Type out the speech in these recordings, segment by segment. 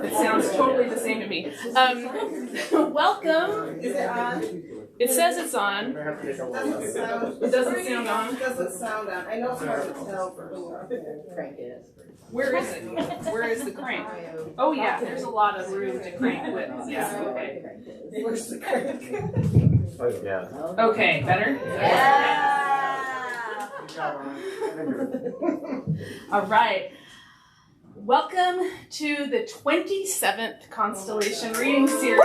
It sounds totally the same to me. Welcome. Is it on? It says it's on. It doesn't sound on. It doesn't sound on. I know it's hard to tell for who crank is. Where is it? Where is the crank? Oh yeah, there's a lot of room to crank with. Yeah, okay. Where's the crank? Yeah. Okay, better? Yeah. All right. Welcome to the 27th Constellation reading series.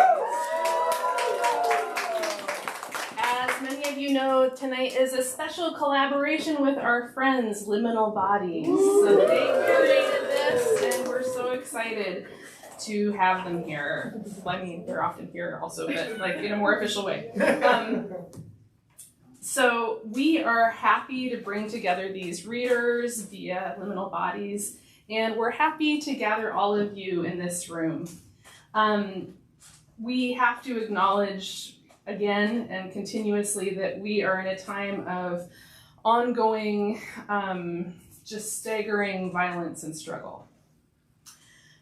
As many of you know, tonight is a special collaboration with our friends, Liminal Bodies. So they curated this, and we're so excited to have them here. Well, I mean, they're often here also, but like in a more official way. So we are happy to bring together these readers via Liminal Bodies, and we're happy to gather all of you in this room. We have to acknowledge again and continuously that we are in a time of ongoing, just staggering violence and struggle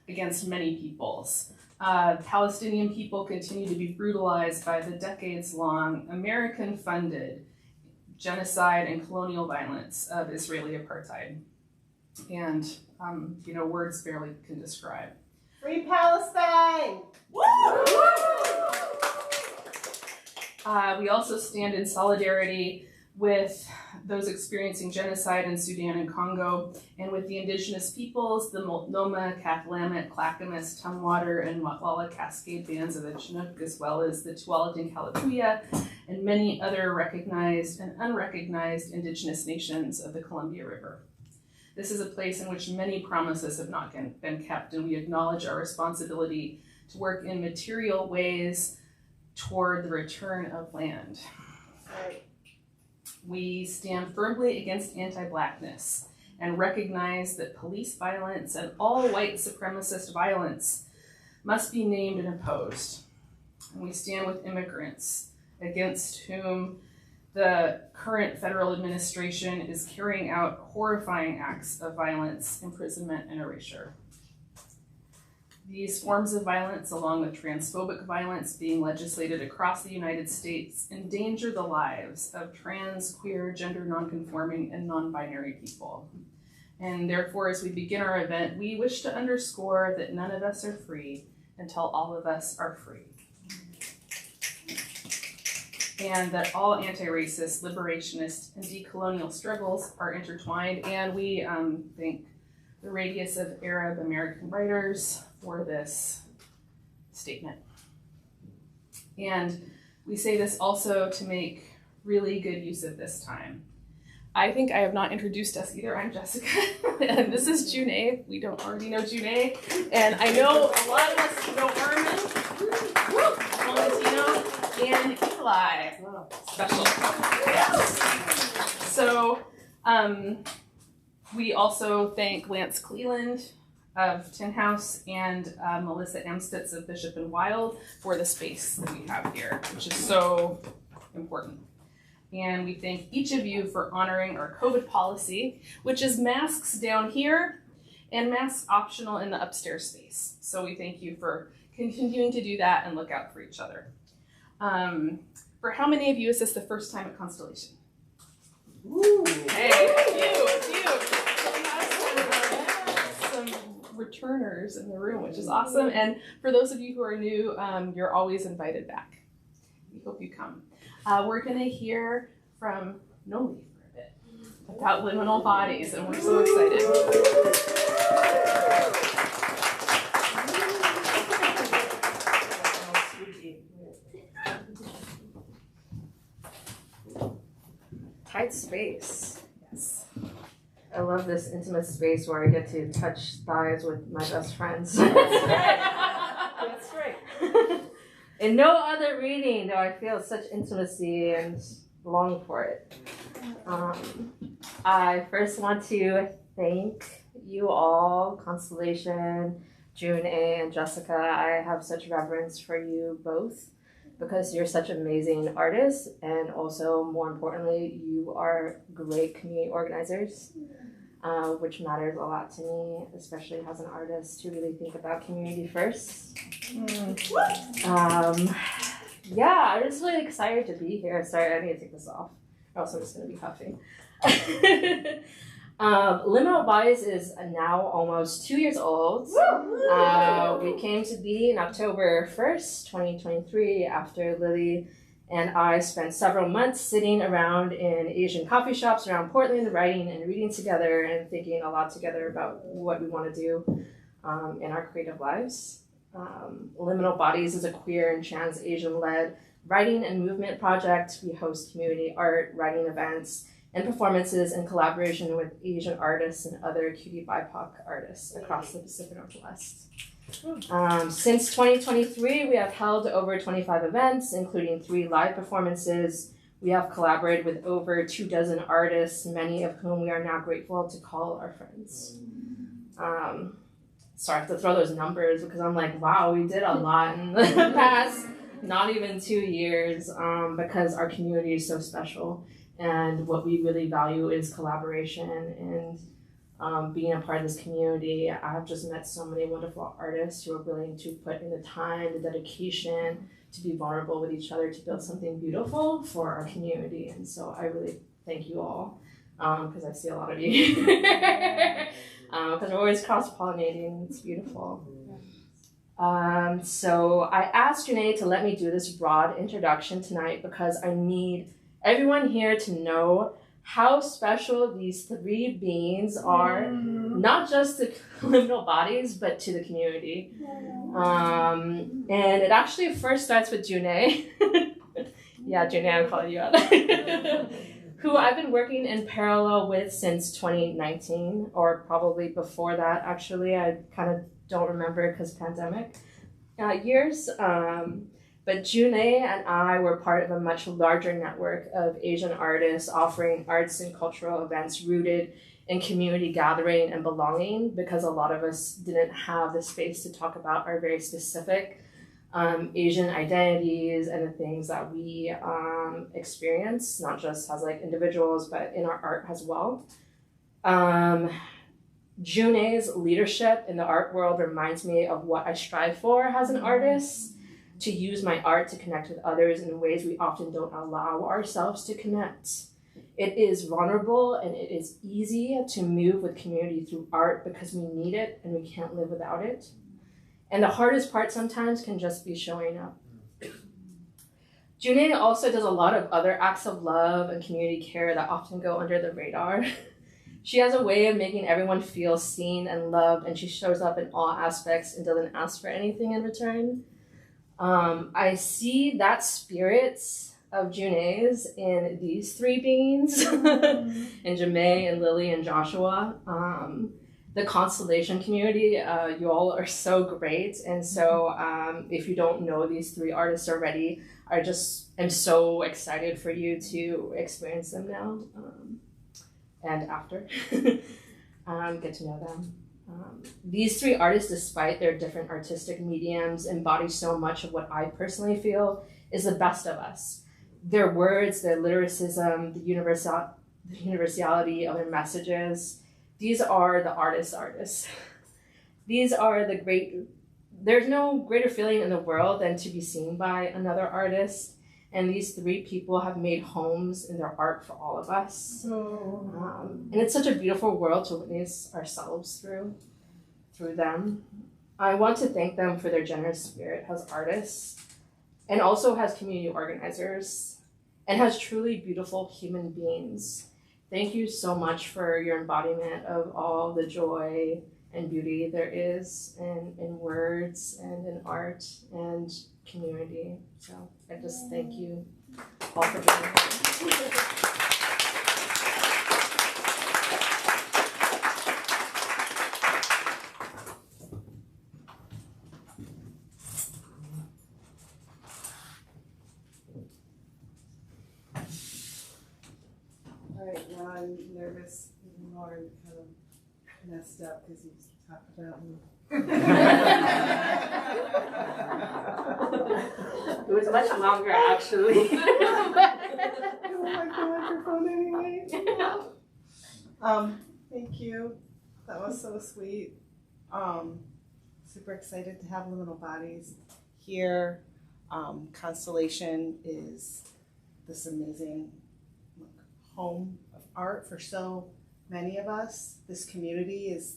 against many peoples. Palestinian people continue to be brutalized by the decades-long American-funded genocide and colonial violence of Israeli apartheid. And, words barely can describe. Free Palestine! We also stand in solidarity with those experiencing genocide in Sudan and Congo, and with the indigenous peoples, the Multnomah, Kathlamet, Clackamas, Tumwater, and Motlala Cascade bands of the Chinook, as well as the Tualatin and Kalatuya, and many other recognized and unrecognized indigenous nations of the Columbia River. This is a place in which many promises have not been kept, and we acknowledge our responsibility to work in material ways toward the return of land. Right. We stand firmly against anti-Blackness and recognize that police violence and all white supremacist violence must be named and opposed. And we stand with immigrants against whom the current federal administration is carrying out horrifying acts of violence, imprisonment, and erasure. These forms of violence, along with transphobic violence being legislated across the United States, endanger the lives of trans, queer, gender nonconforming, and non-binary people. And therefore, as we begin our event, we wish to underscore that none of us are free until all of us are free. And that all anti-racist, liberationist, and decolonial struggles are intertwined. And we thank the Radius of Arab American Writers for this statement. And we say this also to make really good use of this time. I think I have not introduced us either. I'm Jessica, and this is Jamae. We don't already know Jamae. And I know a lot of us know Armin, Valentino, and Eli. Special. Yes. So we also thank Lance Cleland of Tin House and Melissa Amstutz of Bishop and Wild for the space that we have here, which is so important. And we thank each of you for honoring our COVID policy, which is masks down here and masks optional in the upstairs space. So we thank you for continuing to do that and look out for each other. For how many of you is this the first time at Constellation? Ooh. Hey, a few. Some returners in the room, which is awesome. And for those of you who are new, you're always invited back. We hope you come. We're going to hear from Noli for a bit about liminal bodies, and we're so excited. Tight space. Yes. I love this intimate space where I get to touch thighs with my best friends. That's right. In no other reading do I feel such intimacy and long for it. I first want to thank you all, Constellation, June and Jessica. I have such reverence for you both because you're such amazing artists, and also, more importantly, you are great community organizers. which matters a lot to me, especially as an artist, to really think about community first. Yeah, I'm just really excited to be here. Sorry, I need to take this off, or else I'm just going to be huffing. Liminal Bodies is now almost 2 years old. We came to be in October 1st, 2023, after Lilly and I spent several months sitting around in Asian coffee shops around Portland, writing and reading together and thinking a lot together about what we want to do in our creative lives. Liminal Bodies is a queer and trans Asian-led writing and movement project. We host community art, writing events, and performances in collaboration with Asian artists and other QT BIPOC artists across the Pacific Northwest. Since 2023, we have held over 25 events, including 3 live performances. We have collaborated with over 24 artists, many of whom we are now grateful to call our friends. Sorry, I have to throw those numbers because I'm like, wow, we did a lot in the past not even 2 years because our community is so special. And what we really value is collaboration and being a part of this community. I've just met so many wonderful artists who are willing to put in the time, the dedication to be vulnerable with each other to build something beautiful for our community. And so I really thank you all because I see a lot of you because we're always cross-pollinating. It's beautiful. So I asked Janae to let me do this broad introduction tonight because I need everyone here to know how special these 3 beings are, not just to Liminal Bodies, but to the community. And it actually first starts with Janae. Yeah, Janae, I'm calling you out. Who I've been working in parallel with since 2019, or probably before that, actually. I kind of don't remember because pandemic years. But Janae and I were part of a much larger network of Asian artists offering arts and cultural events rooted in community gathering and belonging, because a lot of us didn't have the space to talk about our very specific Asian identities and the things that we experience, not just as like individuals, but in our art as well. Janae's leadership in the art world reminds me of what I strive for as an artist, to use my art to connect with others in ways we often don't allow ourselves to connect. It is vulnerable and it is easy to move with community through art because we need it and we can't live without it. And the hardest part sometimes can just be showing up. Janae also does a lot of other acts of love and community care that often go under the radar. She has a way of making everyone feel seen and loved, and she shows up in all aspects and doesn't ask for anything in return. I see that spirit of Janae's in these 3 beings, in Jamae and Lilly and Joshua. The Constellation community, you all are so great. And so if you don't know these 3 artists already, I just am so excited for you to experience them now and after. Get to know them. These 3 artists, despite their different artistic mediums, embody so much of what I personally feel is the best of us. Their words, their lyricism, the universality of their messages. These are the artists. These are there's no greater feeling in the world than to be seen by another artist. And these 3 people have made homes in their art for all of us. And it's such a beautiful world to witness ourselves through them. I want to thank them for their generous spirit as artists, and also as community organizers, and as truly beautiful human beings. Thank you so much for your embodiment of all the joy and beauty there is in words and in art and community. So I just thank you all for being here. All right, now I'm nervous even more and kind of messed up because you talked about me. It was much longer, actually. I don't like the microphone anyway. Thank you. That was so sweet. Super excited to have Liminal Bodies here. Constellation is this amazing home of art for so many of us. This community is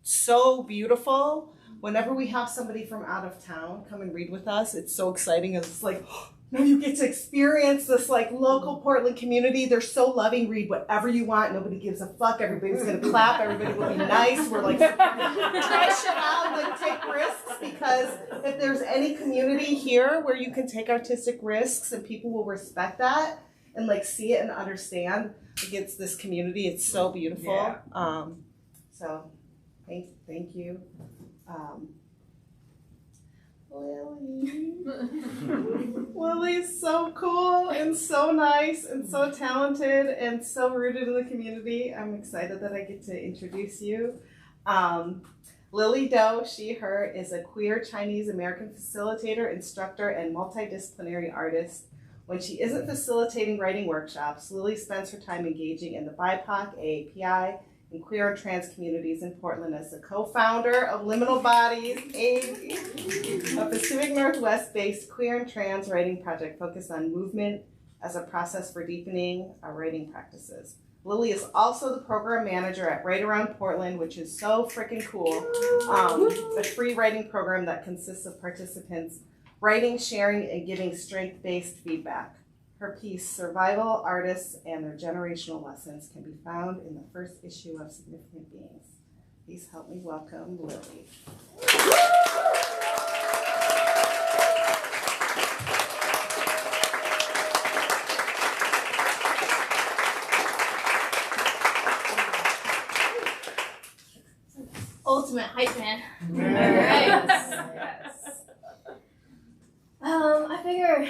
so beautiful. Whenever we have somebody from out of town come and read with us, it's so exciting. It's like, now you get to experience this like local Portland community. They're so loving. Read whatever you want. Nobody gives a fuck. Everybody's gonna clap. Everybody will be nice. We're like try shit out, like take risks, because if there's any community here where you can take artistic risks and people will respect that and like see it and understand, like it's this community. It's so beautiful. Yeah. So thank you. Lily. Lily's so cool and so nice and so talented and so rooted in the community. I'm excited that I get to introduce you. Lily Doe, she, her, is a queer Chinese American facilitator, instructor, and multidisciplinary artist. When she isn't facilitating writing workshops, Lily spends her time engaging in the BIPOC, AAPI, and queer and trans communities in Portland as the co-founder of Liminal Bodies, a Pacific Northwest-based queer and trans writing project focused on movement as a process for deepening our writing practices. Lily is also the program manager at Right Around Portland, which is so freaking cool. A free writing program that consists of participants writing, sharing, and giving strength-based feedback. Her piece, Survival Artists and Their Generational Lessons, can be found in the first issue of Significant Beings. Please help me welcome Lily. Ultimate hype man. Yes. I figure,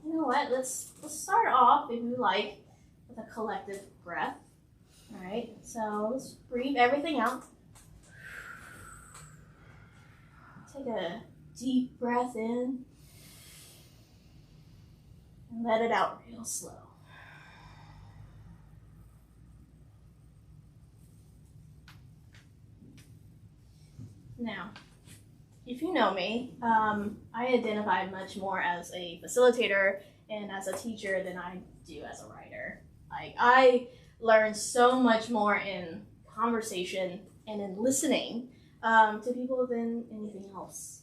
you know what? Let's start off, if you like, with a collective breath. All right. So let's breathe everything out. Take a deep breath in and let it out real slow. Now, if you know me, I identify much more as a facilitator and as a teacher than I do as a writer. Like, I learn so much more in conversation and in listening to people than anything else.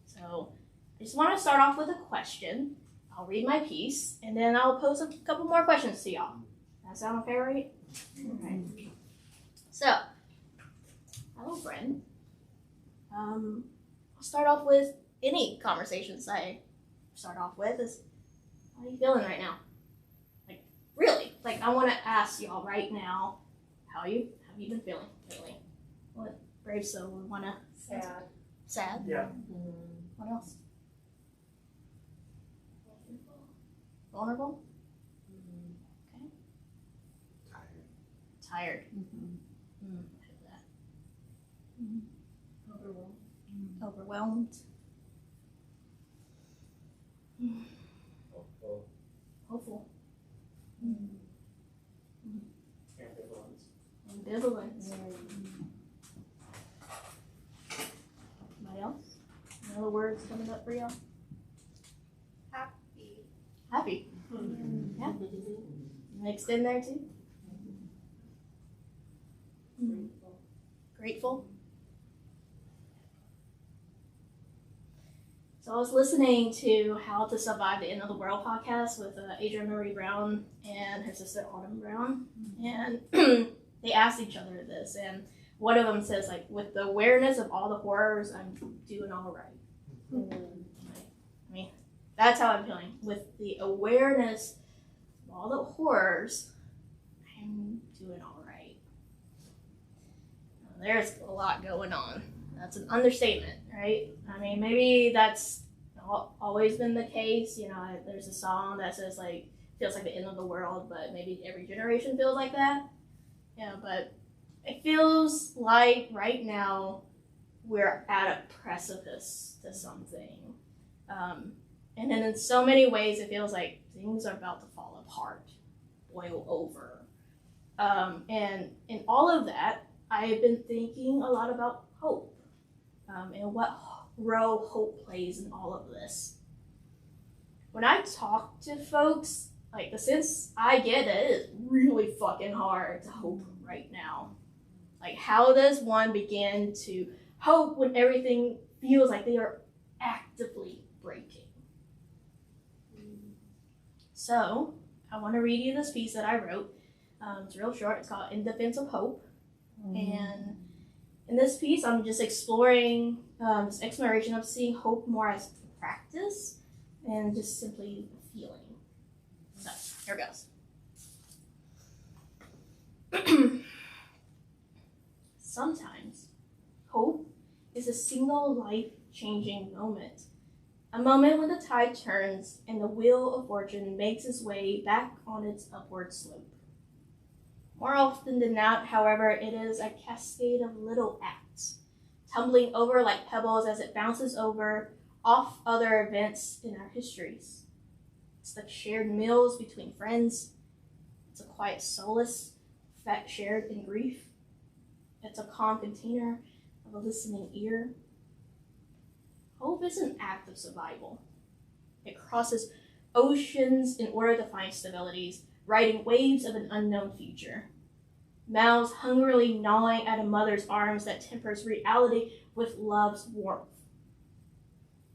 So I just want to start off with a question. I'll read my piece, and then I'll pose a couple more questions to y'all. That sound fair, right? Okay. So, hello, friend. I'll start off with any conversations I start off with is, how are you feeling right now? Like, really? Like, I want to ask y'all right now, have you been feeling lately? What brave soul would want to? Sad. Sad? Yeah. What else? Vulnerable? Okay. Tired. I heard that. Overwhelmed. Hopeful. Ambivalence. Anybody else? Any other words coming up for y'all? Happy. Yeah. Mixed in there too. Grateful. So I was listening to How to Survive the End of the World podcast with Adrienne Marie Brown and her sister Autumn Brown, and they asked each other this, and one of them says, like, with the awareness of all the horrors, I'm doing all right. I mean, that's how I'm feeling. With the awareness of all the horrors, I'm doing all right. Now, there's a lot going on. That's an understatement, right? I mean, maybe that's always been the case. You know, there's a song that says, like, feels like the end of the world, but maybe every generation feels like that. Yeah, but it feels like right now we're at a precipice to something. And then in so many ways, it feels like things are about to fall apart, boil over. And in all of that, I have been thinking a lot about hope and what role hope plays in all of this. When I talk to folks, like the sense I get it is really fucking hard to hope right now. Like, how does one begin to hope when everything feels like they are actively breaking? So, I want to read you this piece that I wrote. It's real short. It's called In Defense of Hope. And in this piece, I'm just exploring this exploration of seeing hope more as practice and just simply a feeling. So, here goes. Sometimes, hope is a single life-changing moment. A moment when the tide turns and the wheel of fortune makes its way back on its upward slope. More often than not, however, it is a cascade of little acts, tumbling over like pebbles as it bounces over off other events in our histories. It's the shared meals between friends. It's a quiet solace shared in grief. It's a calm container of a listening ear. Hope is an act of survival. It crosses oceans in order to find stabilities, riding waves of an unknown future. Mouths hungrily gnawing at a mother's arms that tempers reality with love's warmth.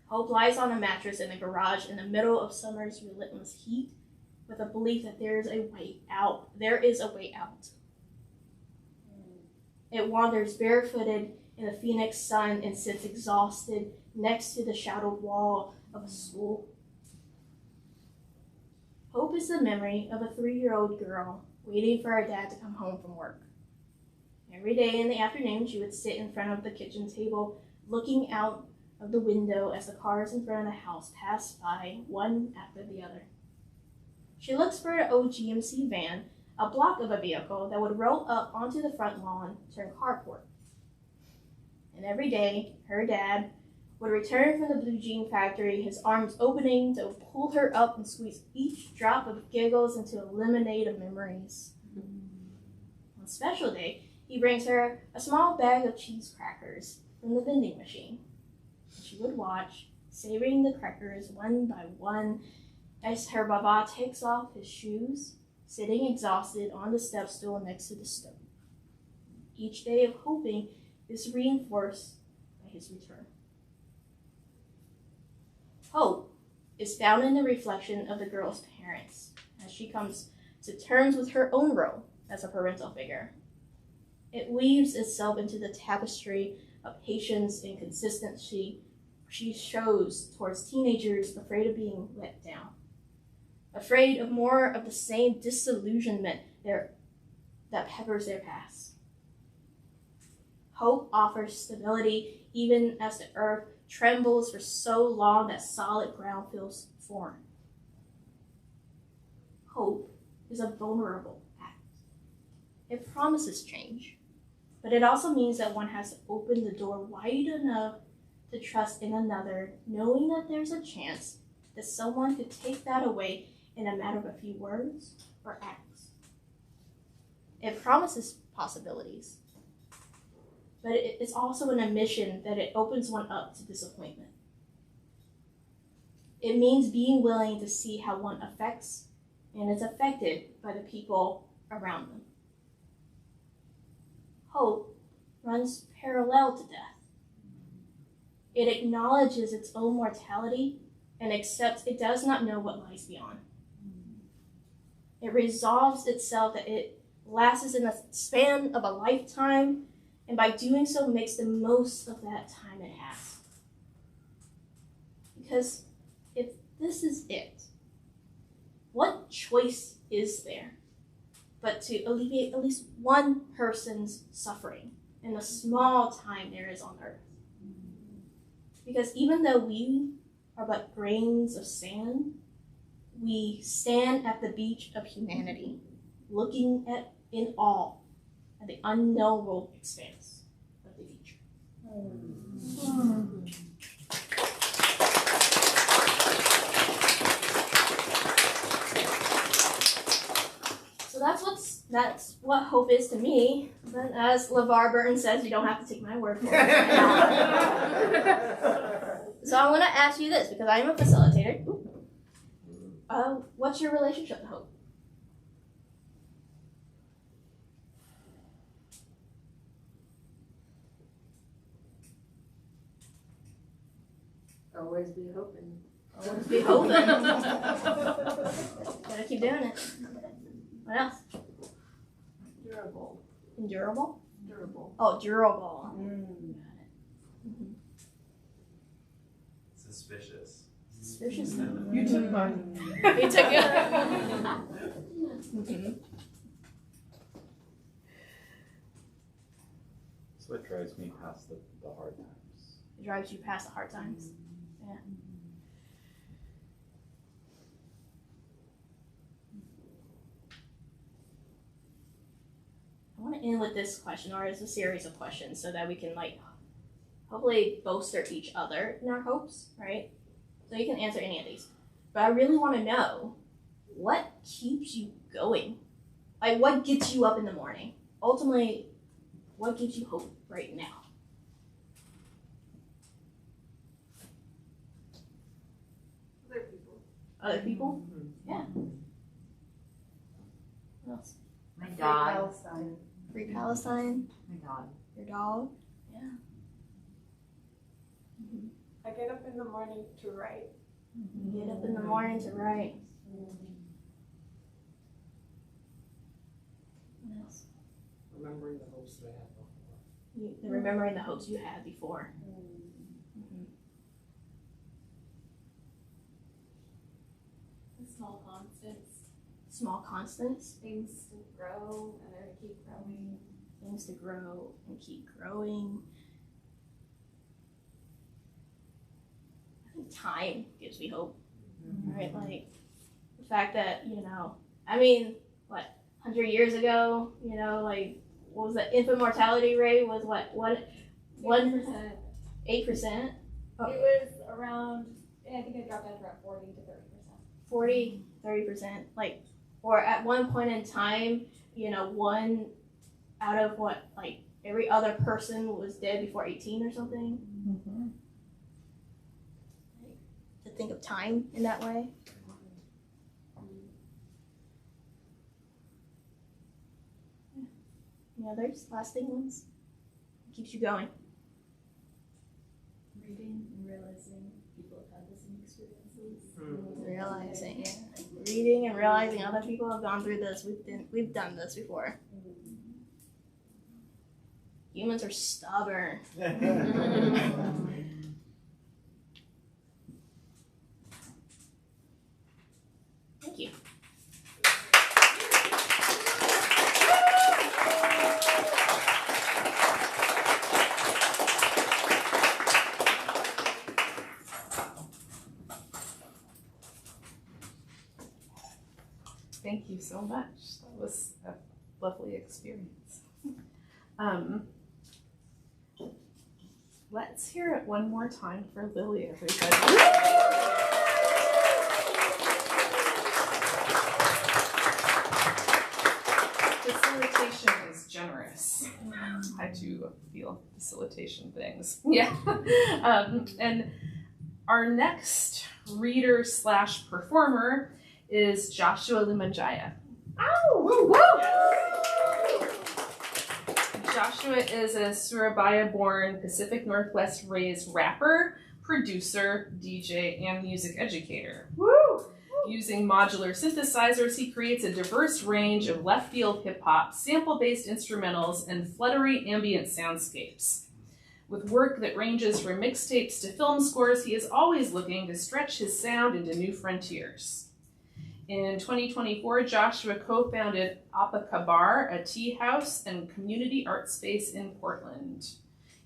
Hope lies on a mattress in the garage in the middle of summer's relentless heat with a belief that there is a way out. There is a way out. It wanders barefooted in the phoenix sun and sits exhausted next to the shadowed wall of a school. Hope is the memory of a 3-year-old girl waiting for her dad to come home from work. Every day in the afternoon, she would sit in front of the kitchen table, looking out of the window as the cars in front of the house passed by, one after the other. She looks for an old GMC van, a block of a vehicle that would roll up onto the front lawn, turn carport. And every day, her dad would return from the blue jean factory, his arms opening to pull her up and squeeze each drop of giggles into a lemonade of memories. On special day, he brings her a small bag of cheese crackers from the vending machine. She would watch, savoring the crackers one by one as her baba takes off his shoes, sitting exhausted on the step stool next to the stove. Each day of hoping is reinforced by his return. Hope is found in the reflection of the girl's parents as she comes to terms with her own role as a parental figure. It weaves itself into the tapestry of patience and consistency she shows towards teenagers afraid of being let down, afraid of more of the same disillusionment that peppers their past. Hope offers stability even as the earth trembles for so long that solid ground feels foreign. Hope is a vulnerable act. It promises change, but it also means that one has to open the door wide enough to trust in another, knowing that there's a chance that someone could take that away in a matter of a few words or acts. It promises possibilities, but it's also an admission that it opens one up to disappointment. It means being willing to see how one affects and is affected by the people around them. Hope runs parallel to death. It acknowledges its own mortality and accepts it does not know what lies beyond. It resolves itself that it lasts in a span of a lifetime, and by doing so makes the most of that time it has. Because if this is it, what choice is there but to alleviate at least one person's suffering in the small time there is on earth? Because even though we are but grains of sand, we stand at the beach of humanity, looking in awe at the unknowable expanse of the future. So that's what hope is to me. But as LeVar Burton says, you don't have to take my word for it. So I want to ask you this, because I am a facilitator. What's your relationship to hope? Always be hoping. Always be hoping. Gotta keep doing it. What else? Durable. Endurable? Durable. Oh, durable. Suspicious. Suspicious. You took mine. You took it. That's what drives me past the hard times. It drives you past the hard times. Yeah. I want to end with this question, or it's a series of questions, so that we can hopefully bolster each other in our hopes, right? So you can answer any of these. But I really want to know, what keeps you going? Like, what gets you up in the morning? Ultimately, what gives you hope right now? Other people? Yeah. What else? My dog. Palestine. Free Palestine? My dog. Your dog? Yeah. I get up in the morning to write. You get up in the morning to write. What else? Remembering the hopes that I had before. Remembering the hopes you had before. Small constants. Small constants. Things to grow and then keep growing. Things to grow and keep growing. I think time gives me hope. Right? Like the fact that, 100 years ago, what was the infant mortality rate was what? 1%. 8%? It was around, I think it dropped down to around 40 to 30%. 40-30%, or at one point in time, one out of every other person was dead before 18 or something. To think of time in that way. Any others? Lasting ones? Keeps you going. Reading and realizing people have had the same experiences. Reading and realizing other people have gone through this. We've done this before. Humans are stubborn. Thank you. Thank you so much. That was a lovely experience. Let's hear it one more time for Lilly, everybody. Facilitation is generous. I do feel facilitation things. Yeah. And our next reader / performer is Joshua Limanjaya. Ow! Woo! Joshua is a Surabaya-born, Pacific Northwest-raised rapper, producer, DJ, and music educator. Woo! Using modular synthesizers, he creates a diverse range of left-field hip-hop, sample-based instrumentals, and fluttery ambient soundscapes. With work that ranges from mixtapes to film scores, he is always looking to stretch his sound into new frontiers. In 2024, Joshua co-founded Apakabar, a tea house and community art space in Portland.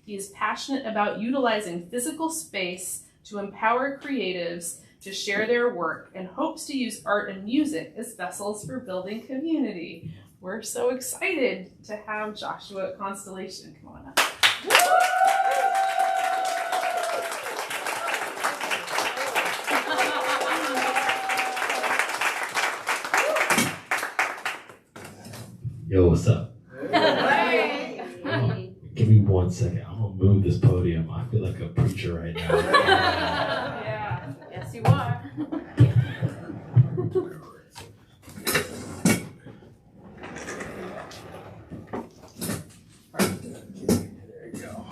He is passionate about utilizing physical space to empower creatives to share their work and hopes to use art and music as vessels for building community. We're so excited to have Joshua at Constellation. Come on up. what's up? Give me 1 second. I'm gonna move this podium. I feel like a preacher right now. Yeah. Yes, you are. There you go.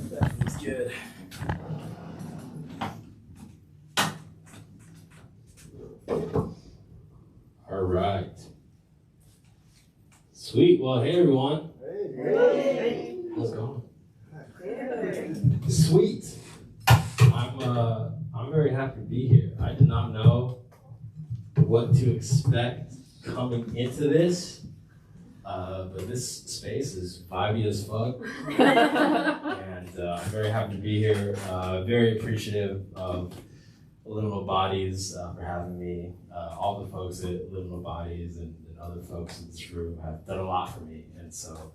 That feels good. All right. Sweet. Well, hey everyone. Hey. How's it going? Sweet. I'm very happy to be here. I did not know what to expect coming into this, but this space is vibey as fuck, and I'm very happy to be here. Very appreciative of Liminal Bodies for having me. All the folks at Liminal Bodies and other folks in this room have done a lot for me, and so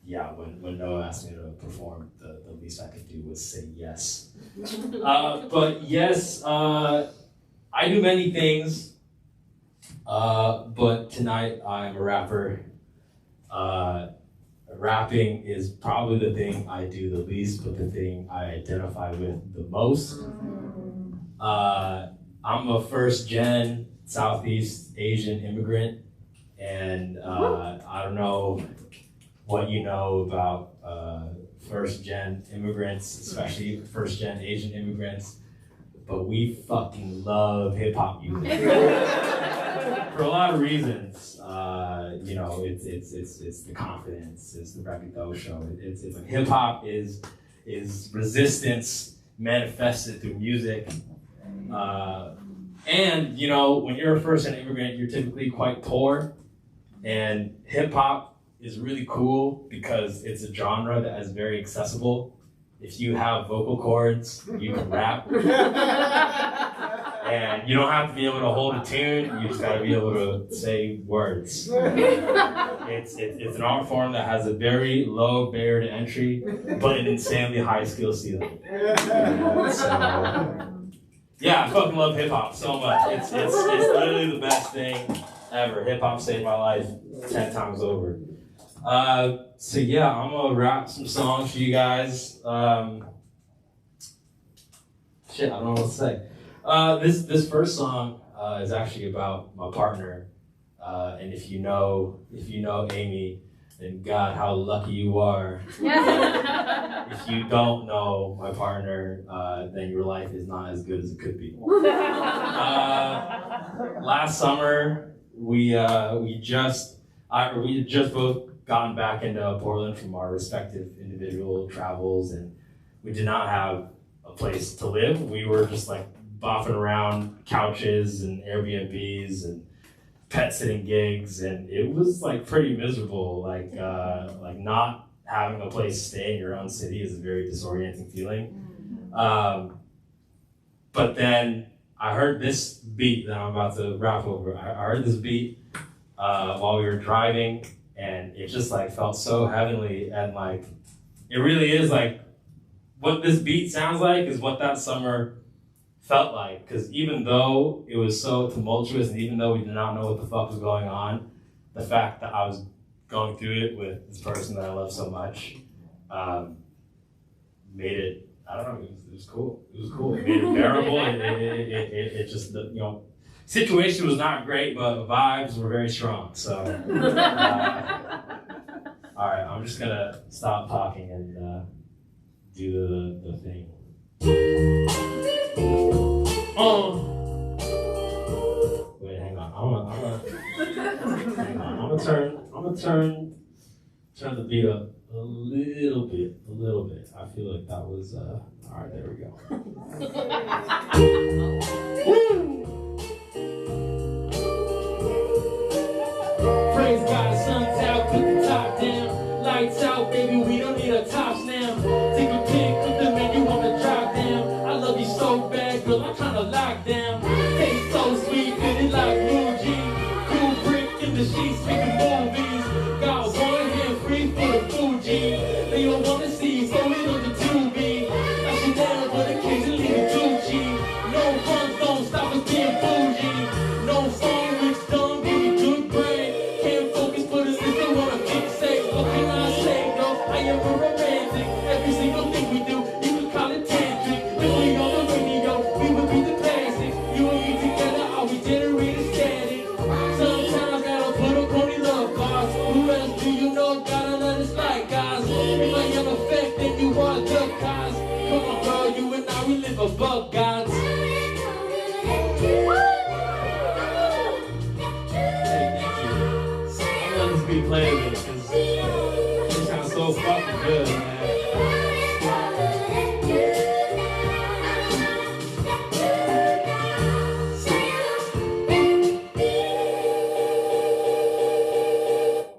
yeah, when Noah asked me to perform, the least I could do was say yes. But yes, I do many things, but tonight I'm a rapper. Rapping is probably the thing I do the least, but the thing I identify with the most. I'm a first-gen Southeast Asian immigrant, and I don't know what you know about first-gen immigrants, especially first-gen Asian immigrants, but we fucking love hip-hop music for a lot of reasons. You know, it's the confidence, it's the Rapido show. It's like hip-hop is resistance manifested through music. And you know, when you're a first-gen immigrant, you're typically quite poor, and hip-hop is really cool because it's a genre that is very accessible. If you have vocal cords, you can rap. And you don't have to be able to hold a tune, you just gotta be able to say words. It's an art form that has a very low barrier to entry, but an insanely high skill ceiling. So, yeah, I fucking love hip hop so much. It's literally the best thing ever. Hip hop saved my life 10 times over. So yeah, I'm gonna rap some songs for you guys. Shit, I don't know what to say. This first song is actually about my partner. And if you know Amy, then God, how lucky you are. If you don't know my partner, then your life is not as good as it could be. Last summer, we just both gotten back into Portland from our respective individual travels, and we did not have a place to live. We were just like bopping around couches and Airbnbs and pet sitting gigs, and it was like pretty miserable. Like not having a place to stay in your own city is a very disorienting feeling. But then I heard this beat that I'm about to rap over. I heard this beat while we were driving, and it just like felt so heavenly, and like it really is like what this beat sounds like is what that summer felt like. Because even though it was so tumultuous, and even though we did not know what the fuck was going on, the fact that I was going through it with this person that I love so much made it, I don't know, it was cool. It was cool. It made it bearable. It just, you know, situation was not great, but vibes were very strong. So, all right, I'm just gonna stop talking and do the thing. Wait, hang on. I'm gonna turn the beat up a little bit. I feel like that was all right. There we go. Praise God, the sun's out, put the top down. Lights out, baby, we don't need our tops now. Take a pic, put the menu on the drop down. I love you so bad, girl, I'm tryna lock down. Taste so sweet, fitted like blue jeans. Cool brick in the sheets, making movies. Got one hand free for the Fuji. They don't wanna see you, throw it on the tubing. Now she down, but occasionally the Gucci. No funds don't stop us being bougie. No phone, rich dumb, baby, good brain. romantic. Every single thing we do, you can call it tantric. If we on the radio, we would be the classics. You and me together, all we generate is static. Sometimes gotta put a corny love bars. Who else do you know gotta let us like guys? If I am effect, then you are the guys. Come on, girl, you and I, we live above gods. Hey, thank you. I'm gonna just be playing this because it sounds so fucking good, man.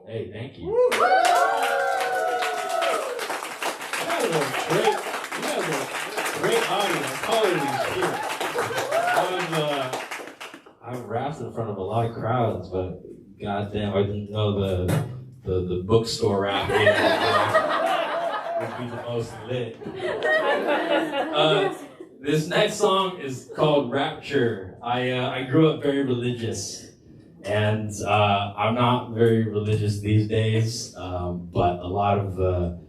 Hey, thank you. Great audience, holy shit. I've rapped in front of a lot of crowds, but goddamn, I didn't know the bookstore rap game would be the most lit. This next song is called Rapture. I grew up very religious, and I'm not very religious these days, but a lot of the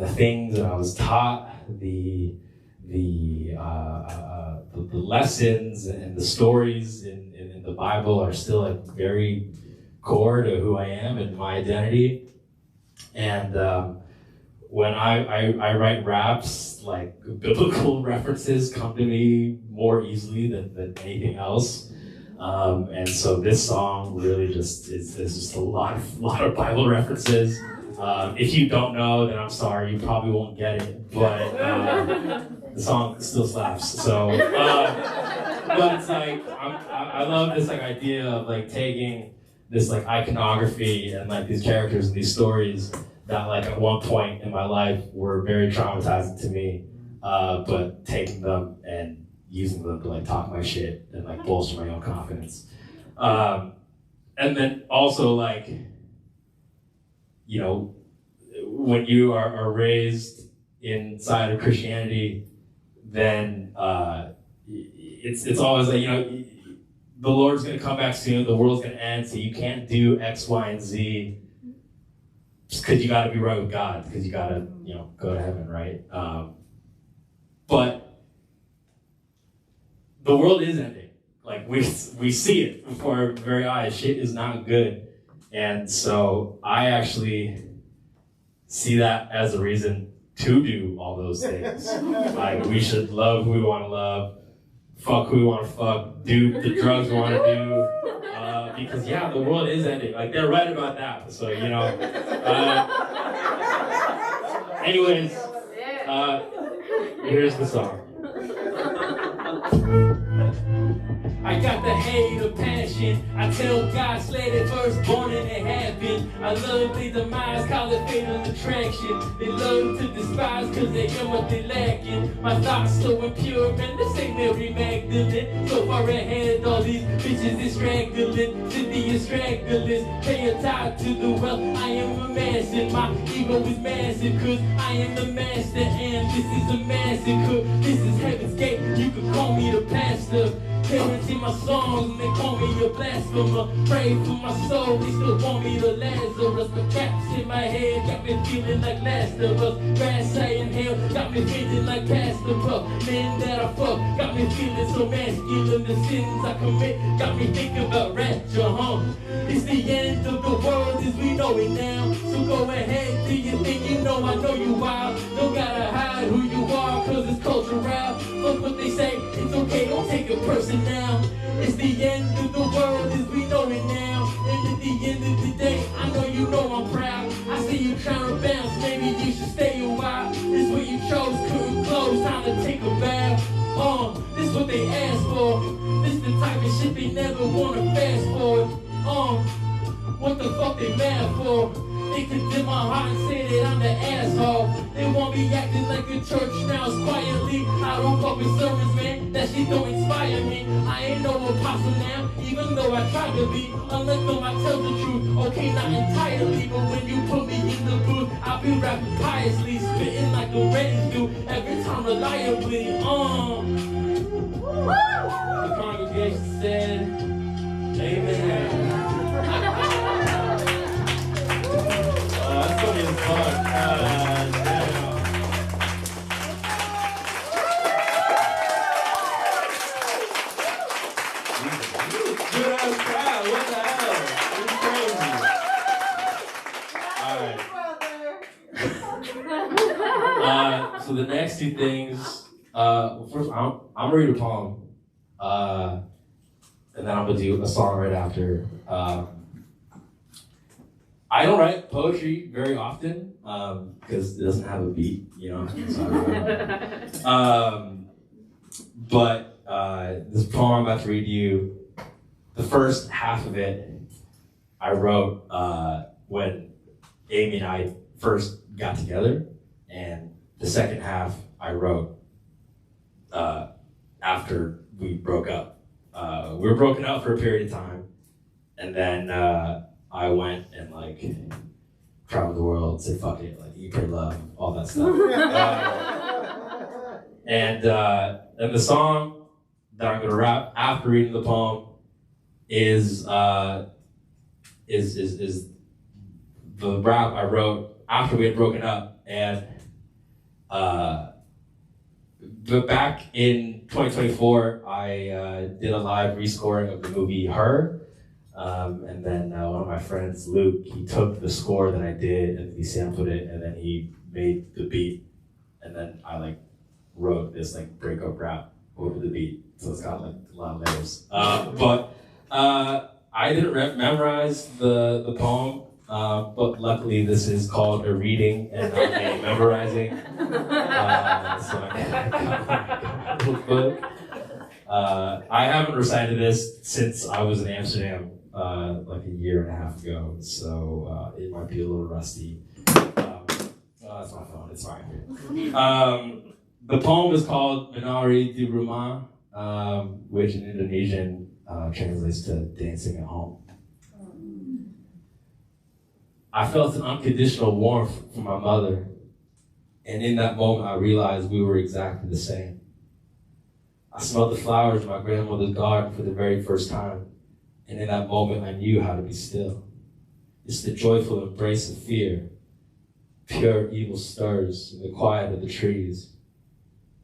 things that I was taught, the lessons and the stories in the Bible are still like very core to who I am and my identity. And when I write raps, like biblical references come to me more easily than anything else. And so this song really just is just a lot of Bible references. If you don't know, then I'm sorry, you probably won't get it, but the song still slaps. So, but it's like I love this like idea of like taking this like iconography and like these characters and these stories that like at one point in my life were very traumatizing to me, but taking them and using them to like talk my shit and like bolster my own confidence. And then also like, you know, when you are raised inside of Christianity, then it's always like, you know, the Lord's gonna come back soon, the world's gonna end, so you can't do X, Y, and Z just because you gotta be right with God, because you gotta, you know, go to heaven, right? But the world is ending. Like we see it before our very eyes. Shit is not good. And so I actually see that as a reason to do all those things. Like we should love who we want to love, fuck who we want to fuck, do the drugs we want to do. Because yeah, the world is ending. Like they're right about that. So, you know. Anyways, here's the song. I got the hate of passion. I tell God, slay the firstborn and it happened. I love the demise, call it fatal attraction. They love to despise cause they get what they lacking. My thoughts so impure, man, this ain't Mary Magdalene. So far ahead, all these bitches is straggling. City is straggling. Pay a tie to the wealth I am amassing. My ego is massive cause I am the master. And this is a massacre. This is heaven's gate, you can call me the pastor. Parents in my songs and they call me a blasphemer. Pray for my soul, they still want me to Lazarus. The caps in my head got me feeling like Last of Us. Grass I inhale got me feeling like Pastor Puff. Men that I fuck got me feeling so masculine. The sins I commit got me thinking about rapture, huh? It's the end of the world as we know it now. So go ahead, do your thing, you know I know you wild. Don't gotta hide who you are cause it's cultural. Look what they say, it's okay, don't take it personal. It's the end of the world as we know it now. And at the end of the day, I know you know I'm proud. I see you trying to bounce, maybe you should stay a while. This what you chose, couldn't close, time to take a bow. This what they asked for. This the type of shit they never wanna fast forward. What the fuck they mad for? They condemn my heart and say that I'm the asshole. They want me acting like a church now quietly. I don't fuck with sermons, man. That shit don't inspire me. I ain't no apostle now, even though I try to be. Unless though I tell the truth, okay, not entirely. But when you put me in the booth, I'll be rapping piously, spitting like the Reds do. Every time reliably, The congregation said, amen. That's funny as fuck. So the next two things, first I'm gonna read a poem, and then I'm gonna do a song right after. I don't write poetry very often because it doesn't have a beat, you know. But this poem I'm about to read you, the first half of it, I wrote when Amy and I first got together, and the second half I wrote after we broke up. We were broken up for a period of time, and then I went and like traveled the world, said fuck it, like eat, pray, love, all that stuff. And the song that I'm gonna rap after reading the poem is the rap I wrote after we had broken up. And but back in 2024, I did a live rescoring of the movie Her. And then one of my friends, Luke, he took the score that I did and he sampled it and then he made the beat. And then I like wrote this like breakup rap over the beat. So it's got like a lot of layers. But I didn't memorize the poem, but luckily this is called a reading and not a memorizing. So I got my book. I haven't recited this since I was in Amsterdam like a year and a half ago, so it might be a little rusty. That's my phone, it's fine. The poem is called Menari di Rumah, which in Indonesian translates to dancing at home. I felt an unconditional warmth from my mother, and in that moment I realized we were exactly the same. I smelled the flowers in my grandmother's garden for the very first time, and in that moment I knew how to be still. It's the joyful embrace of fear. Pure evil stirs in the quiet of the trees.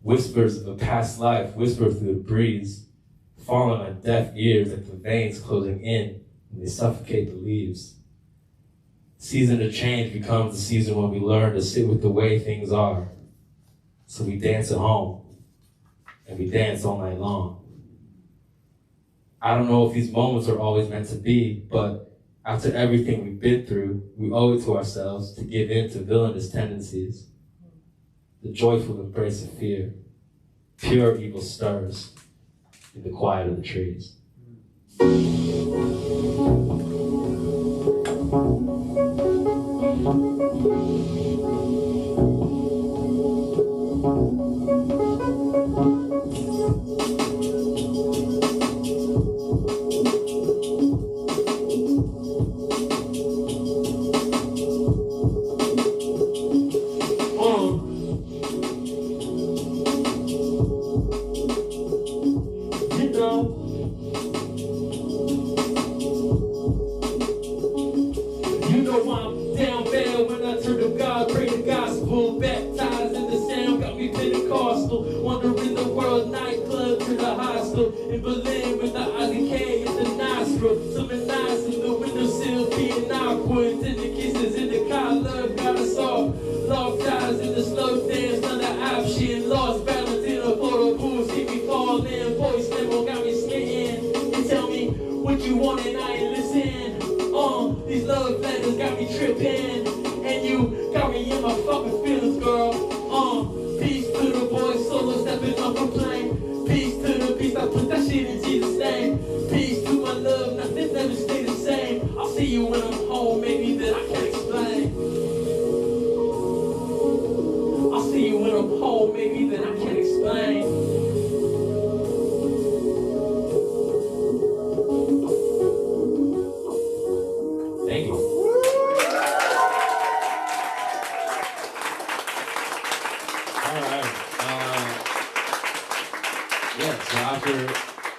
Whispers of a past life whisper through the breeze, falling on deaf ears like the veins closing in when they suffocate the leaves. Season of change becomes the season when we learn to sit with the way things are. So we dance at home, and we dance all night long. I don't know if these moments are always meant to be, but after everything we've been through, we owe it to ourselves to give in to villainous tendencies. The joyful embrace of fear, pure evil stirs in the quiet of the trees.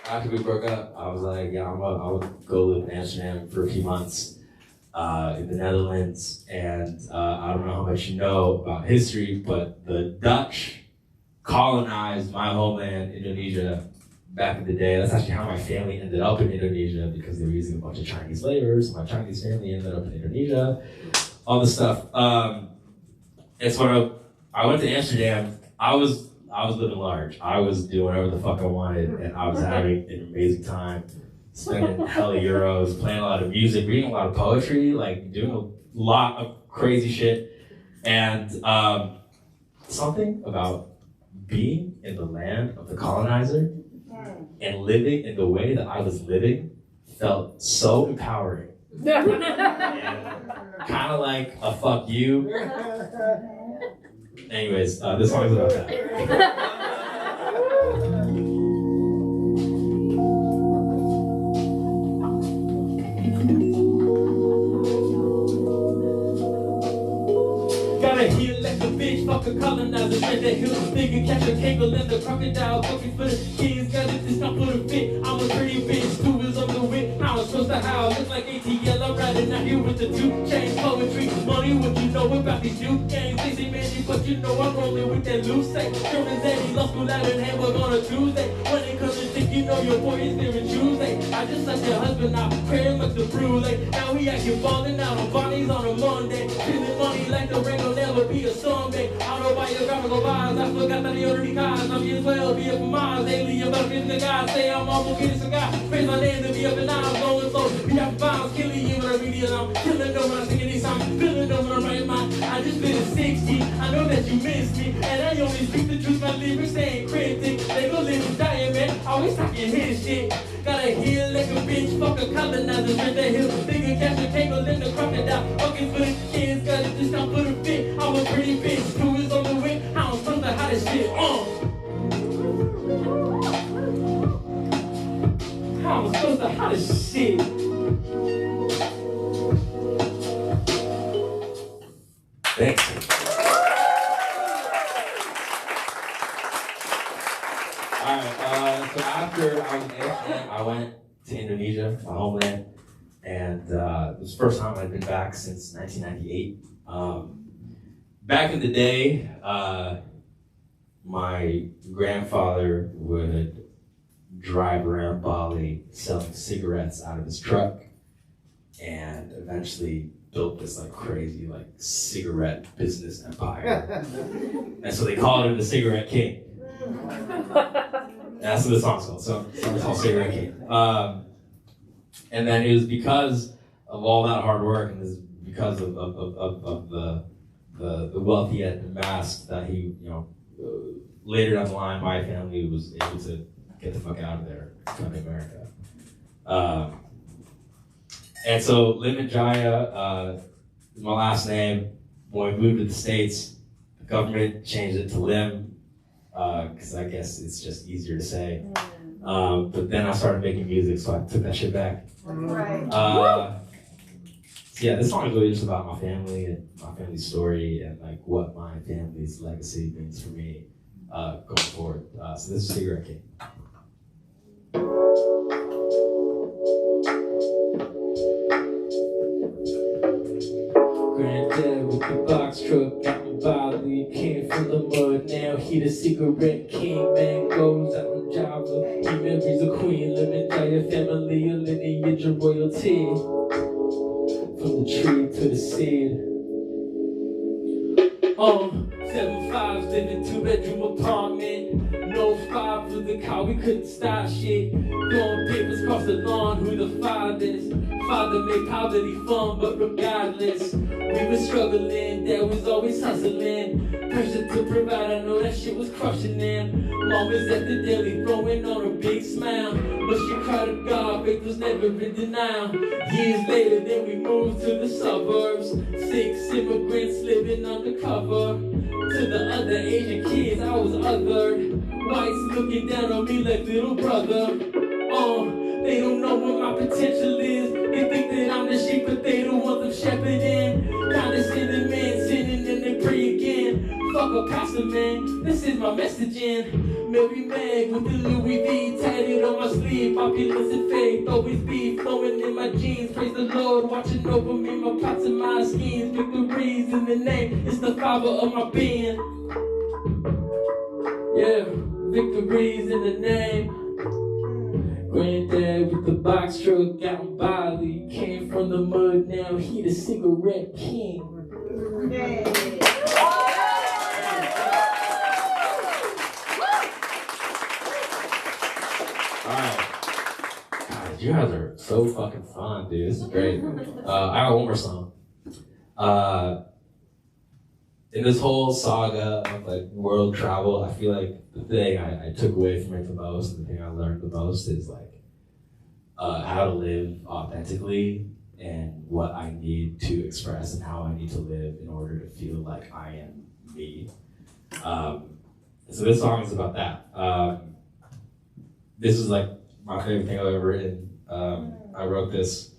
After we broke up, I was like, yeah, I'm gonna go live in Amsterdam for a few months in the Netherlands. And I don't know how much you know about history, but the Dutch colonized my homeland, Indonesia, back in the day. That's actually how my family ended up in Indonesia, because they were using a bunch of Chinese laborers. My Chinese family ended up in Indonesia, all this stuff. it's when I went to Amsterdam. I was living large. I was doing whatever the fuck I wanted, and I was having an amazing time, spending hella euros, playing a lot of music, reading a lot of poetry, like doing a lot of crazy shit. And something about being in the land of the colonizer and living in the way that I was living felt so empowering. And kind of like a fuck you. Anyways, this song is about that. Fuck a colonizer, spread that hill, nigga, catch a kangle and the crocodile, looking for the kids, got it, this not for the fit. I'm a pretty bitch, two wheels on the whip, how I'm supposed to howl, look like ATL, I'm riding out here with the 2 chains, poetry, money, what you know about these new games, they say magic, but you know I'm rolling with that loose say, German Zaddy, lost school out in Hamburg on a Tuesday, when it comes to think, you know your boy is there in Tuesday, I just like your husband out, praying like the brew, like, now he acting balling out on Bonnie's on a Monday, feeling money like the ring will never be a Sunday. Autobiographical vibes, I forgot that he already caused. I'm here as well, be up for Mars. Alien, but I'm the guy. Say I'm almost getting some guy. Praise my name to be up and I'm going slow. Be up bombs, killing you when I read it. I'm killing them when I'm singing these songs. Feeling them when I'm writing mine. I just finished 60. I know that you missed me. And I only speak the truth, my lyrics ain't cryptic. They go Limanjaya, man. Always talking his shit. Gotta heal like a bitch, fuck a colonizer, spread that hill. Nigga, catch a kangle in the crocodile. Fucking for the kids, gotta just not put a fit. I'm a pretty bitch, 2 wheels on the whip. I don't know how this shit How am I supposed to how this shit? Thanks. Alright, so after I was in Amsterdam, I went to Indonesia, my homeland, and it was the first time I'd been back since 1998. Back in the day, my grandfather would drive around Bali selling cigarettes out of his truck, and eventually built this like crazy like cigarette business empire. And so they called him the Cigarette King. That's what the song's called. So it's called Cigarette King. And then it was because of all that hard work, and it was because of the wealth he had amassed that he, later down the line, my family was able to get the fuck out of there, come to America. And so Limanjaya is my last name. When we moved to the States, the government changed it to Lim, because I guess it's just easier to say. But then I started making music, so I took that shit back. Right. So yeah, this song is really just about my family and my family's story and like what my family's legacy means for me going forward. So this is Cigarette King. Granddad with the box truck out in Bali, came from the mud, now he the Cigarette King. Man goes out on Java, he marries a queen, Limanjaya family, a lineage of royalty. From the tree to the seed. 7'5", living 2-bedroom apartment. No 5 for the car, we couldn't stop shit. Throwing papers across the lawn, who the father's? Father made poverty fun, but regardless, we were struggling, dad was always hustling. Pressure to provide, I know that shit was crushing them. Mom was at the deli, throwing on a big smile, but she cried to God, faith was never in denial. Years later, then we moved to the suburbs. 6 immigrants living undercover. To the other Asian kids, I was othered. Whites looking down on me like little brother. They don't know what my potential is. They think that I'm the sheep, but they the ones I'm shepherding. Condescending men, sinning and they pray again. Fuck a pastor, man, this is my messaging. Mary Meg with the Louis V tatted on my sleeve. Populous and faith, always be flowing in my jeans. Praise the Lord, watching over me, my plots and my schemes. Victories in the name, it's the fiber of my being. Yeah, victories in the name. Granddad with the box truck out in Bali, came from the mud, now he the Cigarette King. Yay. You guys are so fucking fun, dude. This is great. I got one more song. In this whole saga of like world travel, I feel like the thing I took away from it the most, and the thing I learned the most is like how to live authentically and what I need to express and how I need to live in order to feel like I am me. So this song is about that. This is like my favorite thing I've ever written. I wrote this.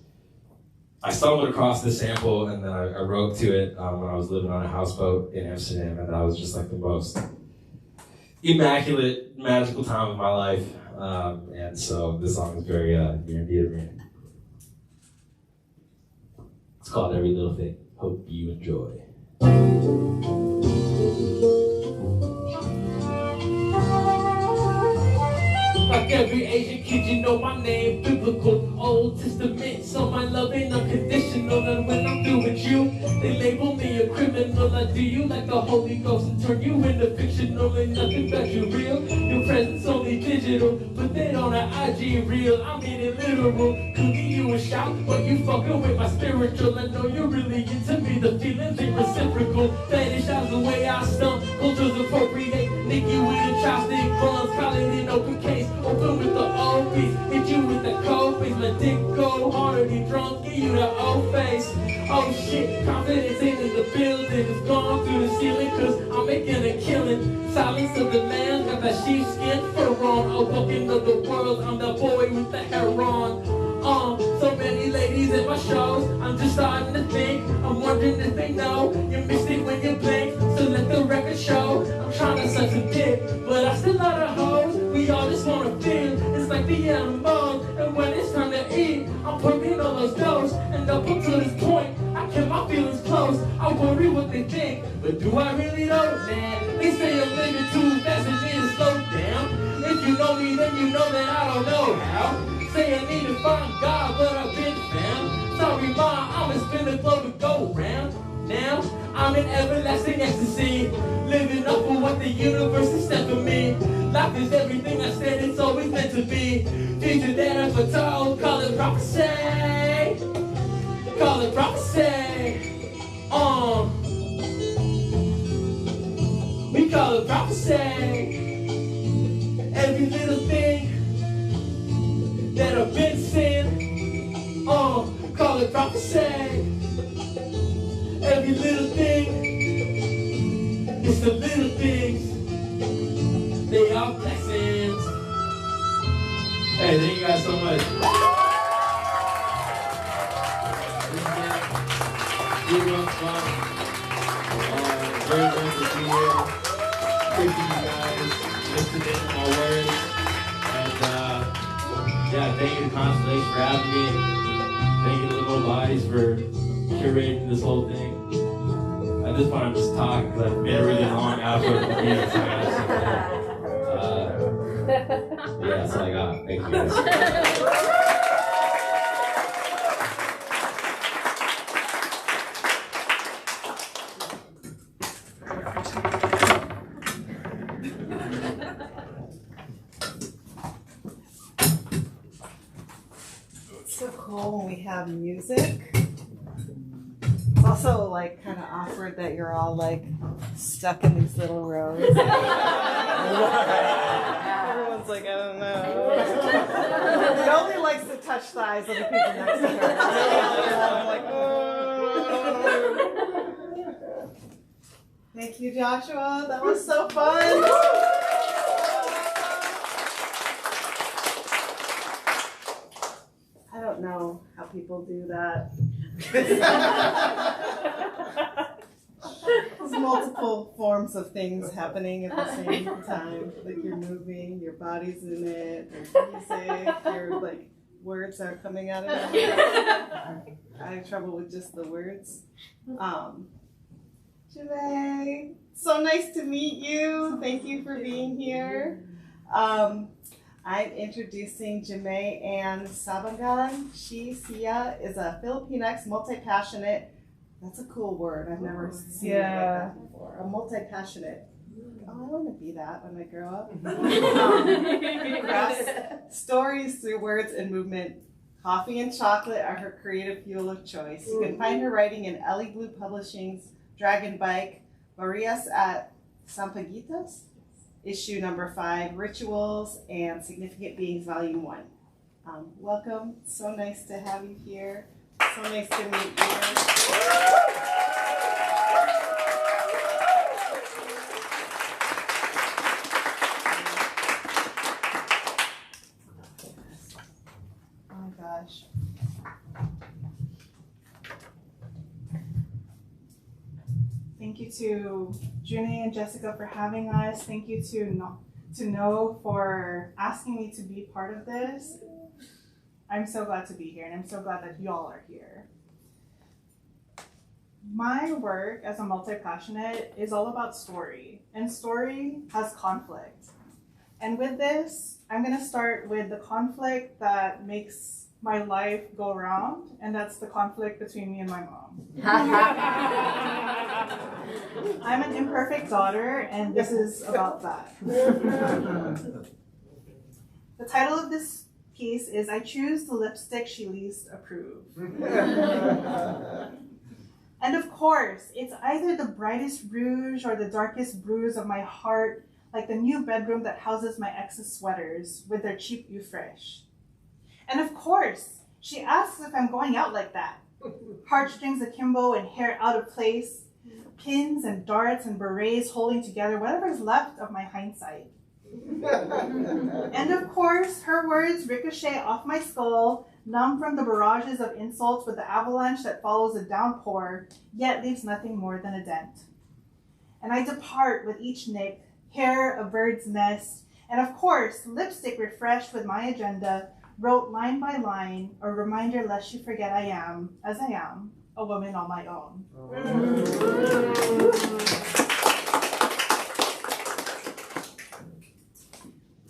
I stumbled across this sample and then I wrote to it when I was living on a houseboat in Amsterdam, and that was just like the most immaculate, magical time of my life. And so this song is very near and dear to me. It's called Every Little Thing. Hope you enjoy. Like every Asian kid, you know my name, biblical, Old Testament, so my love ain't unconditional, and when I'm through with you, they label me a criminal. I do you like the Holy Ghost and turn you into fictional, ain't nothing but you real, your presence only digital, but then on an IG reel, I mean it literal, could give you a shout, but you fucking with my spiritual, I know you're really into me, the feelings ain't reciprocal, vanish out the way I stump, cultures appropriate, Nikki with a chopstick, buns, call it an open case, open with the old piece, hit you with the cold face, my dick go harder than drunk, give you the old face. Oh shit, confidence ain't in the building, it's gone through the ceiling, cause I'm making a killing. Silence of the lambs, got that sheepskin fur on, oh walking of the world, I'm the boy with the hair on. So many ladies in my shows, I'm just starting to think, I'm wondering if they know, you missed it when you blink, so let the record show, I'm trying to suck some dick, but I still love the hoes, we all just wanna feel, it's like the animals, and when it's time to eat, I'm putting all those doughs, and up until this point, I kept my feelings close, I worry what they think, but do I really know, man, they say I'm living too fast and need to slow down, if you know me, then you know that I don't know how. Say I need to find God, but I've been found. Sorry, Ma, I'ma spin the globe to go round. Now, I'm in everlasting ecstasy, living up for what the universe has set for me. Life is everything I said it's always meant to be. Future that I foretold, call it prophecy. Call it prophecy. We call it prophecy. Every little thing that I've been saying, call it prophecy. Every little thing, it's the little things, they are blessings. Hey, thank you guys so much. Really was fun. Very nice to be here. Appreciate you guys listening to my words. And yeah, thank you to Constellation for having me. Thank you to Liminal Bodies for curating this whole thing. At this point, I'm just talking because I've made a really long outro for me. Yeah, that's all I got. Thank you guys. So cool when we have music. It's also like kind of awkward that you're all like stuck in these little rows. Everyone's like, I don't know. Nobody likes to touch thighs of the people next to her. I'm like, oh. Thank you, Joshua. That was so fun. I don't know how people do that. There's multiple forms of things happening at the same time. Like you're moving, your body's in it, there's music, your like words are coming out of your mouth. I have trouble with just the words. Jamae, so nice to meet you. Thank you for being here. I'm introducing Jamae and Sabangan. She, Sia, is a Filipinx multi-passionate. That's a cool word. I've never seen it like that before. A multi-passionate. Oh, I want to be that when I grow up. Cross stories through words and movement Coffee and chocolate are her creative fuel of choice. You can find her writing in Ellie Blue Publishing's Dragon Bike, Marias at Sampaguitas, issue number 5, Rituals and Significant Beings, volume 1. Welcome. So nice to have you here. So nice to meet you. Thank you to Janae and Jessica for having us. Thank you to No for asking me to be part of this. I'm so glad to be here, and I'm so glad that y'all are here. My work as a multi-passionate is all about story, and story has conflict. And with this, I'm gonna start with the conflict that makes my life go round, and that's the conflict between me and my mom. I'm an imperfect daughter, and this is about that. The title of this piece is I Choose the Lipstick She Least Approves. And of course, it's either the brightest rouge or the darkest bruise of my heart, like the new bedroom that houses my ex's sweaters with their cheap You Fresh. And of course, she asks if I'm going out like that. Heartstrings akimbo and hair out of place, pins and darts and berets holding together whatever's left of my hindsight. And of course, her words ricochet off my skull, numb from the barrages of insults with the avalanche that follows a downpour, yet leaves nothing more than a dent. And I depart with each nick, hair a bird's nest, and of course, lipstick refreshed with my agenda, wrote line by line, a reminder lest you forget I am, as I am, a woman on my own.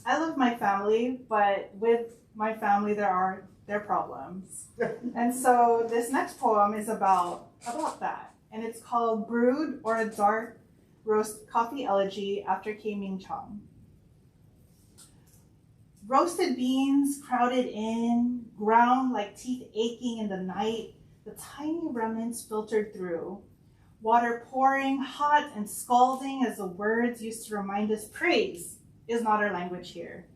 I love my family, but with my family there are their problems. And so this next poem is about that. And it's called Brood, or a Dark Roast Coffee Elegy after K-Ming Chong. Roasted beans crowded in, ground like teeth aching in the night, the tiny remnants filtered through. Water pouring, hot and scalding as the words used to remind us praise is not our language here.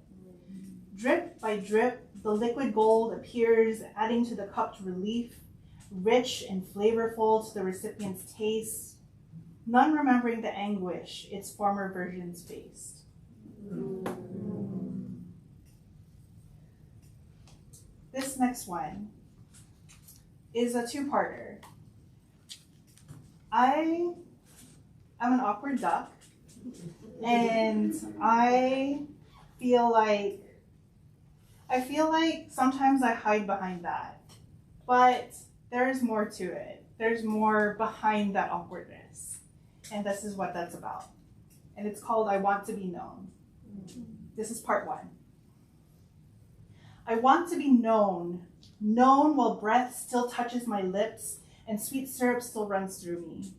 Drip by drip, the liquid gold appears, adding to the cupped relief, rich and flavorful to the recipient's taste, none remembering the anguish its former versions faced. This next one is a two-parter. I am an awkward duck, and I feel like sometimes I hide behind that, but there's more to it. There's more behind that awkwardness, and this is what that's about. And it's called I Want to Be Known. This is part 1. I want to be known, known while breath still touches my lips and sweet syrup still runs through me.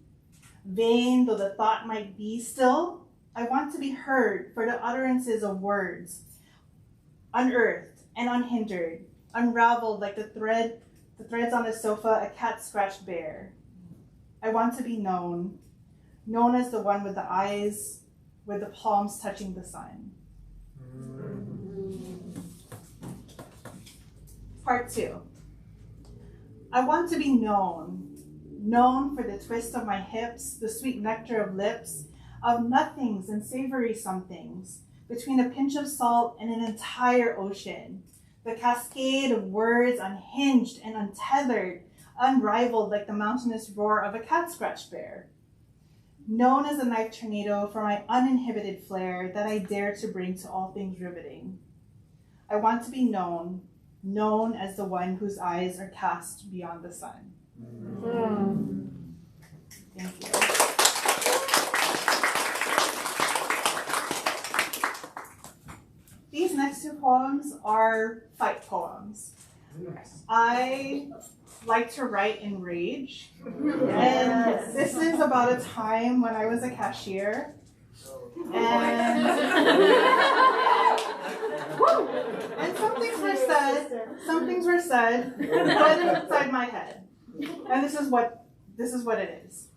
Vain though the thought might be still, I want to be heard for the utterances of words, unearthed and unhindered, unraveled like the threads on a sofa a cat scratched bare. I want to be known, known as the one with the eyes, with the palms touching the sun. Part 2. I want to be known, known for the twist of my hips, the sweet nectar of lips, of nothings and savory somethings, between a pinch of salt and an entire ocean, the cascade of words unhinged and untethered, unrivaled like the mountainous roar of a cat scratch bear. Known as a knife tornado for my uninhibited flair that I dare to bring to all things riveting. I want to be known, known as the one whose eyes are cast beyond the sun. Thank you. These next 2 poems are fight poems. I like to write in rage, and this is about a time when I was a cashier, and And some things were said, but inside my head. And this is what it is.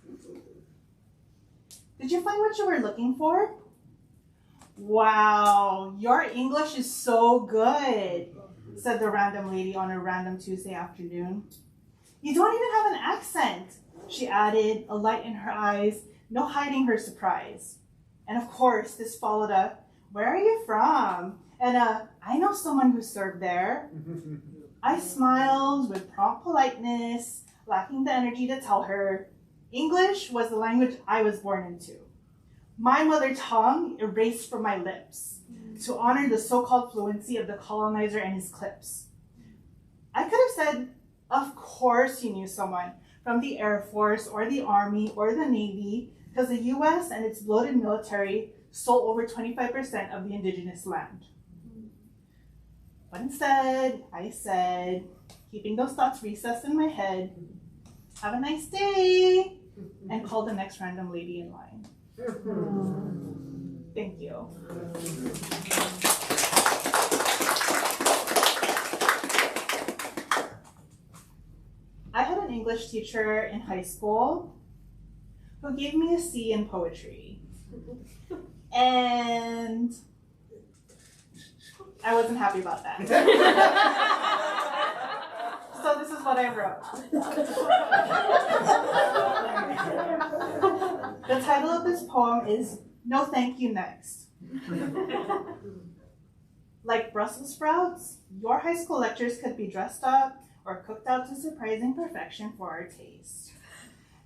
Did you find what you were looking for? Wow, your English is so good, said the random lady on a random Tuesday afternoon. You don't even have an accent, she added, a light in her eyes, no hiding her surprise. And of course, this followed a, where are you from? And I know someone who served there. I smiled with prompt politeness, lacking the energy to tell her English was the language I was born into. My mother tongue erased from my lips to honor the so-called fluency of the colonizer and his clips. I could have said, of course you knew someone from the Air Force or the Army or the Navy, because the US and its bloated military stole over 25% of the indigenous land. But instead, I said, keeping those thoughts recessed in my head, have a nice day, and called the next random lady in line. Thank you. I had an English teacher in high school who gave me a C in poetry. And I wasn't happy about that. So this is what I wrote. The title of this poem is No Thank You Next. Like Brussels sprouts, your high school lectures could be dressed up or cooked out to surprising perfection for our taste.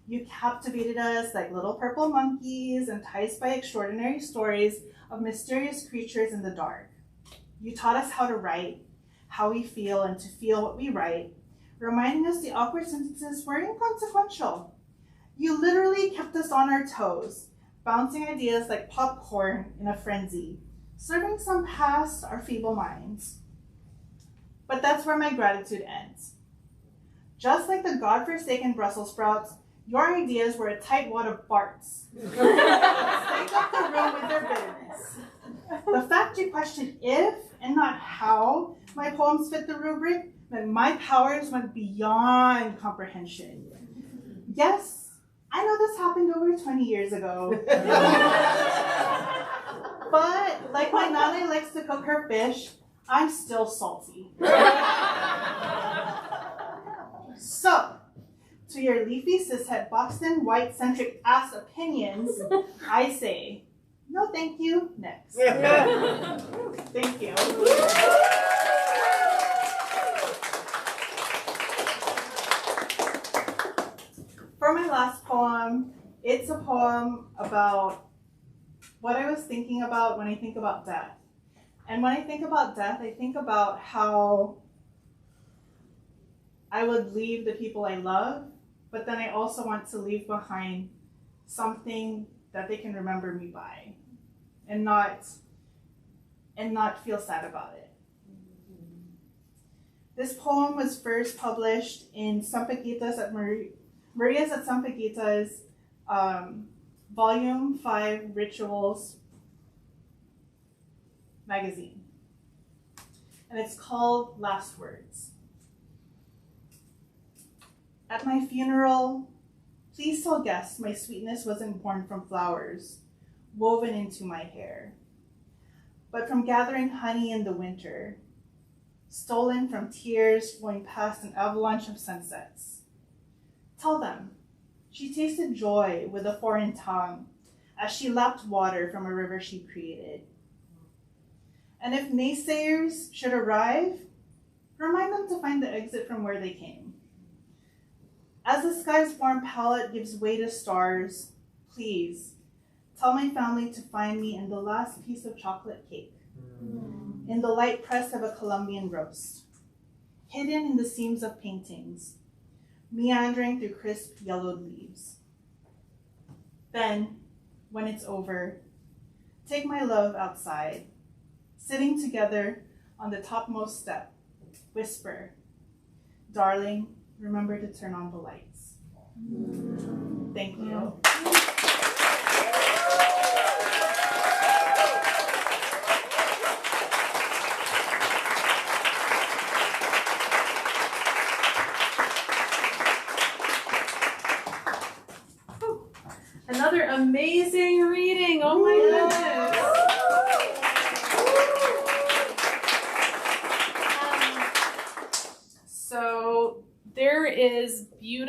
You captivated us like little purple monkeys, enticed by extraordinary stories of mysterious creatures in the dark. You taught us how to write, how we feel, and to feel what we write, reminding us the awkward sentences were inconsequential. You literally kept us on our toes, bouncing ideas like popcorn in a frenzy, serving some past our feeble minds. But that's where my gratitude ends. Just like the godforsaken Brussels sprouts, your ideas were a tight wad of farts. Snaked up the room with their bitterness. The fact you questioned if and not how my poems fit the rubric meant my powers went beyond comprehension. Yes, I know this happened over 20 years ago. But like my nana likes to cook her fish, I'm still salty. So, to your leafy cishet Boston white-centric ass opinions, I say, no thank you, next. Thank you. For my last poem, it's a poem about what I was thinking about when I think about death. And when I think about death, I think about how I would leave the people I love, but then I also want to leave behind something that they can remember me by and not feel sad about it. This poem was first published in Sampaguita's at Maria's at Sampaguita's Volume 5 Rituals magazine. And it's called Last Words. At my funeral, please tell guests my sweetness wasn't born from flowers woven into my hair, but from gathering honey in the winter, stolen from tears flowing past an avalanche of sunsets. Tell them she tasted joy with a foreign tongue as she lapped water from a river she created. And if naysayers should arrive, remind them to find the exit from where they came. As the sky's warm palette gives way to stars, please tell my family to find me in the last piece of chocolate cake, in the light press of a Colombian roast, hidden in the seams of paintings, meandering through crisp yellowed leaves. Then, when it's over, take my love outside, sitting together on the topmost step, whisper, darling, remember to turn on the lights. Thank you.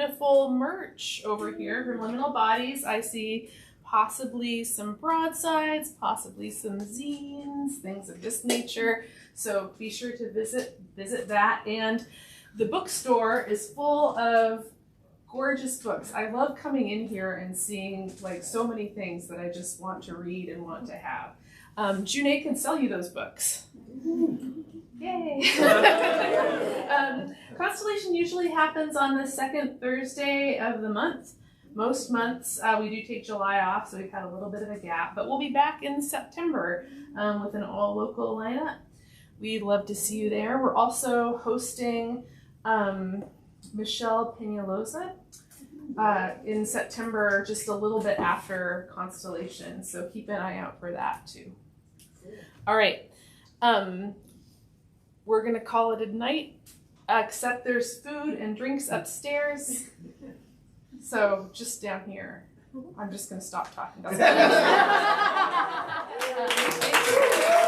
beautiful merch over here from Liminal Bodies. I see possibly some broadsides, possibly some zines, things of this nature. So be sure to visit that. And the bookstore is full of gorgeous books. I love coming in here and seeing like so many things that I just want to read and want to have. Janae can sell you those books. Yay! Constellation usually happens on the second Thursday of the month. Most months we do take July off, so we've had a little bit of a gap, but we'll be back in September with an all local lineup. We'd love to see you there. We're also hosting Michelle Peñalosa in September, just a little bit after Constellation, so keep an eye out for that too. All right. We're gonna call it a night, except there's food and drinks upstairs. So just down here. I'm just gonna stop talking. Thank you.